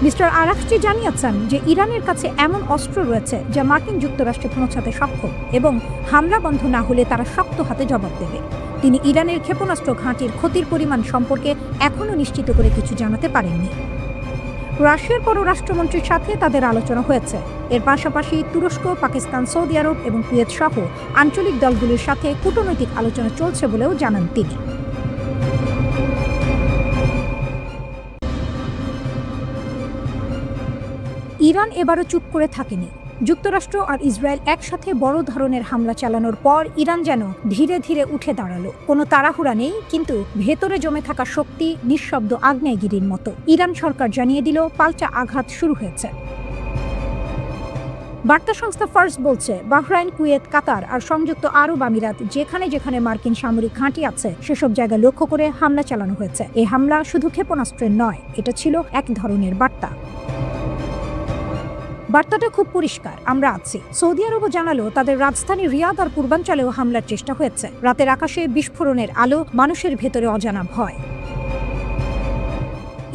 মিস্টার আরাকচি জানিয়েছেন যে ইরানের কাছে এমন অস্ত্র রয়েছে যা মার্কিন যুক্তরাষ্ট্রে পৌঁছাতে সক্ষম এবং হামলা বন্ধ না হলে তারা শক্ত হাতে জবাব দেবে। তিনি ইরানের ক্ষেপণাস্ত্র ঘাঁটির ক্ষতির পরিমাণ সম্পর্কে এখনও নিশ্চিত করে কিছু জানাতে পারেননি। রাশিয়ার পররাষ্ট্রমন্ত্রীর সাথে তাদের আলোচনা হয়েছে। এর পাশাপাশি তুরস্ক, পাকিস্তান, সৌদি আরব এবং কুয়েত সহ আঞ্চলিক দলগুলির সাথে কূটনৈতিক আলোচনা চলছে বলেও জানান তিনি। ইরান এবারও চুপ করে থাকেনি। যুক্তরাষ্ট্র আর ইসরায়েল একসাথে বড় ধরনের হামলা চালানোর পর ইরান যেন ধীরে ধীরে উঠে দাঁড়ালো। কোনো তাড়াহুড়া নেই, কিন্তু ভেতরে জমে থাকা শক্তি নিঃশব্দ আগ্নেয়গিরির মতো। ইরান সরকার জানিয়ে দিল পাল্টা আঘাত শুরু হয়েছে। বার্তা সংস্থা ফার্স বলছে, বাহরাইন, কুয়েত, কাতার আর সংযুক্ত আরব আমিরাত যেখানে যেখানে মার্কিন সামরিক ঘাঁটি আছে সেসব জায়গা লক্ষ্য করে হামলা চালানো হয়েছে। এই হামলা শুধু ক্ষেপণাস্ত্রের নয়, এটা ছিল এক ধরনের বার্তা। বার্তাটা খুব পরিষ্কার, আমরা আছি। সৌদি আরবও জানালো তাদের রাজধানী রিয়াদ আর পূর্বাঞ্চলেও হামলার চেষ্টা হয়েছে। রাতের আকাশে বিস্ফোরণের আলো, মানুষের ভেতরে অজানা ভয়।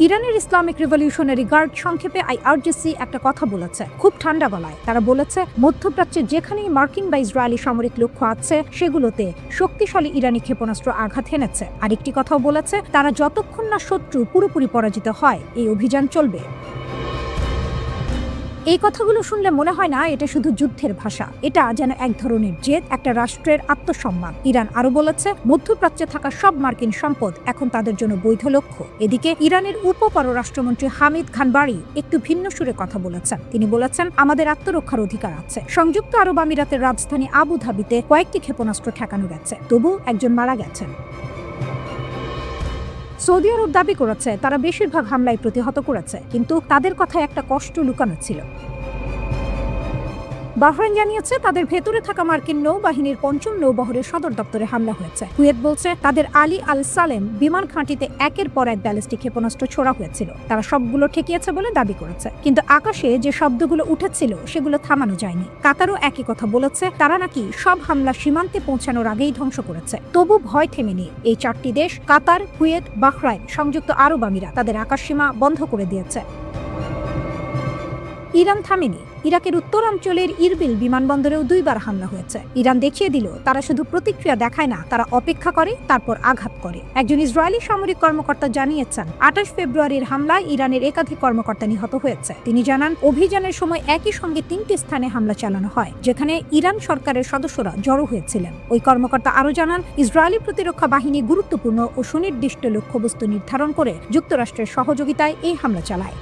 ইরানের ইসলামিক রিভলিউশনারি গার্ড সংক্ষেপে IRGC একটা কথা বলেছে খুব ঠান্ডা গলায়। তারা বলেছে, মধ্যপ্রাচ্যে যেখানেই মার্কিন বা ইসরায়েলি সামরিক লক্ষ্য আছে সেগুলোতে শক্তিশালী ইরানি ক্ষেপণাস্ত্র আঘাত হেনেছে। আরেকটি কথাও বলেছে, তারা যতক্ষণ না শত্রু পুরোপুরি পরাজিত হয় এই অভিযান চলবে। এই কথাগুলো শুনলে মনে হয় না এটা শুধু যুদ্ধের ভাষা, এটা যেন এক ধরনের জেদ, একটা রাষ্ট্রের আত্মসম্মান। ইরান আরো বলেছে, মধ্যপ্রাচ্যে থাকা সব মার্কিন সম্পদ এখন তাদের জন্য বৈধ লক্ষ্য। এদিকে ইরানের উপপররাষ্ট্রমন্ত্রী হামিদ খানবারি একটু ভিন্ন সুরে কথা বলেছেন। তিনি বলেছেন, আমাদের আত্মরক্ষার অধিকার আছে। সংযুক্ত আরব আমিরাতের রাজধানী আবু ধাবিতে কয়েকটি ক্ষেপণাস্ত্র ঠেকানো গেছে, তবু একজন মারা গেছেন। সৌদি আরব দাবি করেছে তারা বেশিরভাগ হামলায় প্রতিহত করেছে, কিন্তু তাদের কথায় একটা কষ্ট লুকানো ছিল। বাহরাইন জানিয়েছে তাদের ভেতরে থাকা মার্কিন নৌবাহিনীর ৫ম নৌবহরের সদর দপ্তরে হামলা হয়েছে। কুয়েত বলছে তাদের আলী আল সালেম বিমান ঘাঁটিতে একের পর এক ব্যালিস্টিক ক্ষেপণাস্ত্র ছোড়া হয়েছিল। তারা সবগুলো ঠেকিয়েছে বলে দাবি করেছে, কিন্তু আকাশে যে শব্দগুলো উঠেছিল সেগুলো থামানো যায়নি। কাতারও একই কথা বলেছে, তারা নাকি সব হামলা সীমান্তে পৌঁছানোর আগেই ধ্বংস করেছে। তবু ভয় থেমেনি। এই 4টি দেশ, কাতার, কুয়েত, বাহরাইন, সংযুক্ত আরব আমিরাত, তাদের আকাশসীমা বন্ধ করে দিয়েছে। ইরান থামেনি। ইরাকের উত্তরাঞ্চলের ইরবিল বিমানবন্দরেও 2বার হামলা হয়েছে। ইরান দেখিয়ে দিল তারা শুধু প্রতিক্রিয়া দেখায় না, তারা অপেক্ষা করে, তারপর আঘাত করে। একজন ইসরায়েলি সামরিক কর্মকর্তা জানিয়েছেন, 28 ফেব্রুয়ারির হামলায় ইরানের একাধিক কর্মকর্তা নিহত হয়েছে। তিনি জানান, অভিযানের সময় একই সঙ্গে 3টি স্থানে হামলা চালানো হয়, যেখানে ইরান সরকারের সদস্যরা জড়ো হয়েছিলেন। ওই কর্মকর্তা আরও জানান, ইসরায়েলি প্রতিরক্ষা বাহিনী গুরুত্বপূর্ণ ও সুনির্দিষ্ট লক্ষ্যবস্তু নির্ধারণ করে যুক্তরাষ্ট্রের সহযোগিতায় এই হামলা চালায়।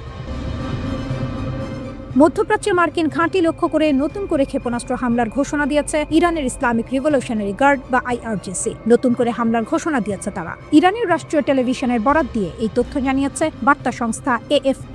মধ্যপ্রাচ্যে মার্কিন ঘাঁটি লক্ষ্য করে নতুন করে ক্ষেপণাস্ত্র হামলার ঘোষণা দিয়েছে ইরানের ইসলামিক রিভলিউশনারি গার্ড বা IRGC। নতুন করে হামলার ঘোষণা দিয়েছে তারা। ইরানের রাষ্ট্রীয় টেলিভিশনের বরাত দিয়ে এই তথ্য জানিয়েছে বার্তা সংস্থা AFP।